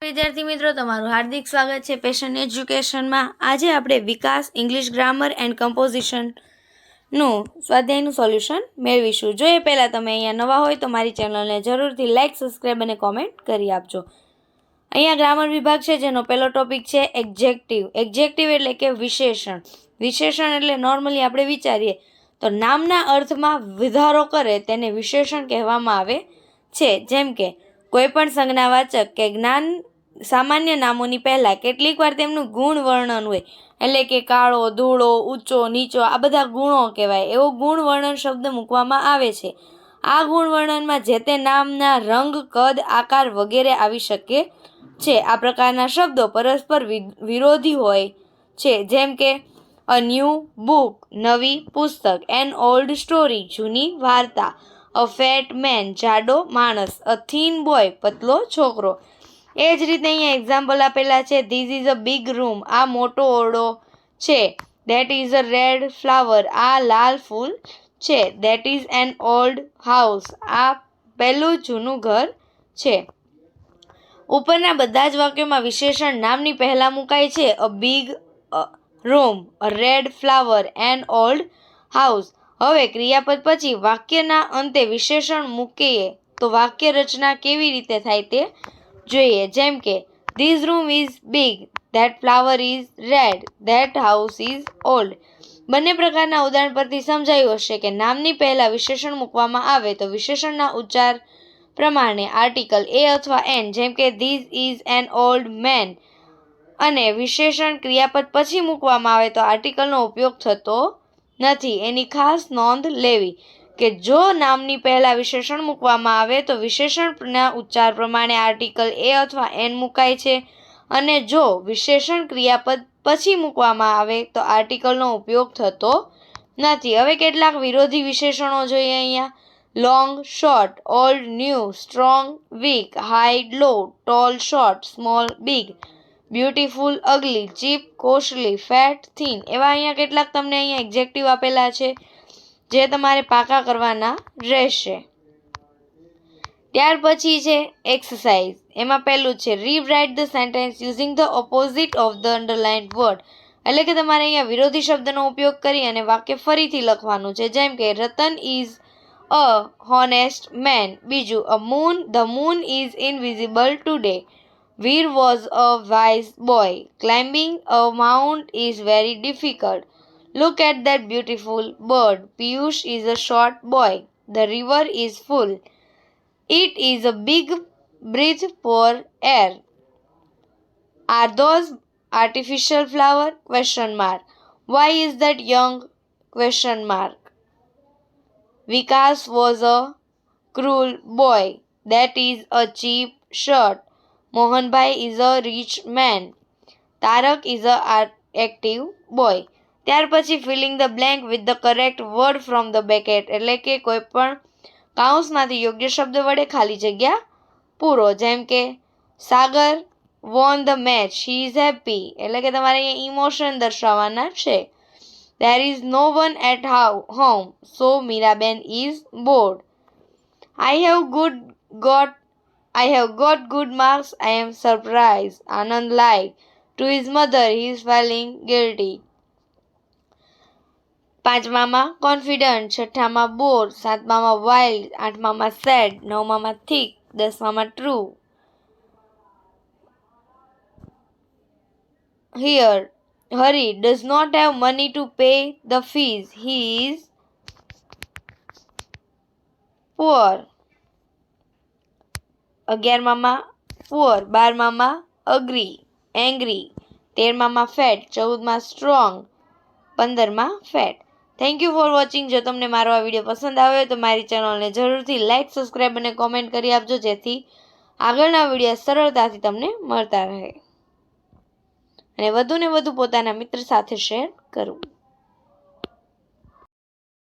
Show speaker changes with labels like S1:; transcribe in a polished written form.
S1: વિદ્યાર્થી મિત્રો, તમારું હાર્દિક સ્વાગત છે પેશન એજ્યુકેશનમાં. આજે આપણે વિકાસ ઇંગ્લિશ ગ્રામર એન્ડ કમ્પોઝિશનનું સ્વાધ્યાયનું સોલ્યુશન મેળવીશું. જો એ પહેલાં તમે અહીંયા નવા હોય તો મારી ચેનલને જરૂરથી લાઇક, સબસ્ક્રાઈબ અને કોમેન્ટ કરી આપજો. અહીંયા ગ્રામર વિભાગ છે, જેનો પહેલો ટોપિક છે એક્ઝેક્ટિવ. એક્ઝેક્ટિવ એટલે કે વિશેષણ. વિશેષણ એટલે નોર્મલી આપણે વિચારીએ તો નામના અર્થમાં વધારો કરે તેને વિશેષણ કહેવામાં આવે છે. જેમ કે કોઈ પણ સંજ્ઞાવાચક કે જ્ઞાન સામાન્ય નામોની પહેલાં કેટલીક વાર તેમનું ગુણ વર્ણન હોય, એટલે કે કાળો, ધોળો, ઊંચો, નીચો, આ બધા ગુણો કહેવાય. એવો ગુણ વર્ણન શબ્દ મૂકવામાં આવે છે. આ ગુણ વર્ણનમાં જે તે નામના રંગ, કદ, આકાર વગેરે આવી શકે છે. આ પ્રકારના શબ્દો પરસ્પર વિરોધી હોય છે. જેમ કે અ ન્યૂ બુક, નવી પુસ્તક, એન ઓલ્ડ સ્ટોરી, જૂની વાર્તા, અ ફેટ મેન, જાડો માણસ, અ થીન બોય, પતલો છોકરો. એ જ રીતે અહીંયા એક્ઝામ્પલ આપેલા છે. This is a big room, આ મોટો ઓરડો છે. That is a red flower, આ લાલ ફૂલ છે. That is an old house, આ પહેલું જૂનું ઘર છે. ઉપરના બધા જ વાક્યોમાં વિશેષણ નામની પહેલા મુકાય છે. A big room, a red flower, an old house. હવે ક્રિયાપદ પછી વાક્યના અંતે વિશેષણ મૂકીએ તો વાક્ય રચના કેવી રીતે થાય તે જોઈએ. જેમ કે this room is big, that flower is red, that house is old. બંને પ્રકારના ઉદાહરણ પરથી સમજાયું હશે કે નામની પહેલા વિશેષણ મૂકવામાં આવે તો વિશેષણના ઉચ્ચાર પ્રમાણે આર્ટિકલ એ અથવા એન, જેમ કે this is an old man, અને વિશેષણ ક્રિયાપદ પછી મૂકવામાં આવે તો આર્ટિકલનો ઉપયોગ થતો નથી. એની ખાસ નોંધ લેવી કે જો નામની પહેલા વિશેષણ મૂકવામાં આવે તો વિશેષણના ઉચ્ચાર પ્રમાણે આર્ટિકલ એ અથવા એન મુકાય છે, અને જો વિશેષણ ક્રિયાપદ પછી મૂકવામાં આવે તો આર્ટિકલનો ઉપયોગ થતો નથી. હવે કેટલાક વિરોધી વિશેષણો જોઈએ અહીંયા. Long, short, old, new, strong, weak, high, low, tall, short, small, big, beautiful, ugly, cheap, costly, fat, thin. એવા અહીંયા કેટલાક તમને અહીંયા એક્ઝેક્ટિવ આપેલા છે, જે તમારે પાકા કરવાના રહેશે. ત્યાર પછી છે એક્સરસાઇઝ. એમાં પહેલું છે rewrite the sentence using the opposite of the underlined word. એટલે કે તમારે અહીંયા વિરોધી શબ્દનો ઉપયોગ કરી અને વાક્ય ફરીથી લખવાનું છે. જેમ કે Ratan is a honest man. બીજું the moon is invisible today. Veer was a wise boy. Climbing a mount is very difficult. Look at that beautiful bird. Piyush is a short boy. The river is full. It is a big breath for air. Are those artificial flower? Question mark. Why is that young? Question mark. Vikas was a cruel boy. That is a cheap shirt. Mohanbhai is a rich man. Tarak is a active boy. ત્યાર પછી filling the blank with the correct word from the Beckett. એટલે કે કોઈ પણ કાઉન્સમાંથી યોગ્ય શબ્દ વડે ખાલી જગ્યા પૂરો. જેમ કે Sagar won the match, he is happy. એટલે કે તમારે અહીંયા ઇમોશન દર્શાવવાના છે. There is no one at home, so Miraben is bored. I have got good marks, I am surprise. Anand lied to his mother, he is feeling guilty. પાંચમામાં confident, છઠ્ઠામાં bore, સાતમામાં wild, આઠમામાં સેડ, નવમામાં થીક, દસમામાં true. Here Hari does not have money to pay the fees, he is poor. 11મામાં poor, 12મામાં agree, angry, 13મામાં fat, 14માં strong, 15માં fat. Thank you for watching. જો તમને મારો આ વિડીયો પસંદ આવ્યો તો મારી ચેનલને જરૂરથી લાઇક, સબસ્ક્રાઈબ અને કોમેન્ટ કરી આપજો, જેથી આગળના વિડીયો સરળતાથી તમને મળતા રહે અને વધુને વધુ પોતાના મિત્ર સાથે શેર કરવું.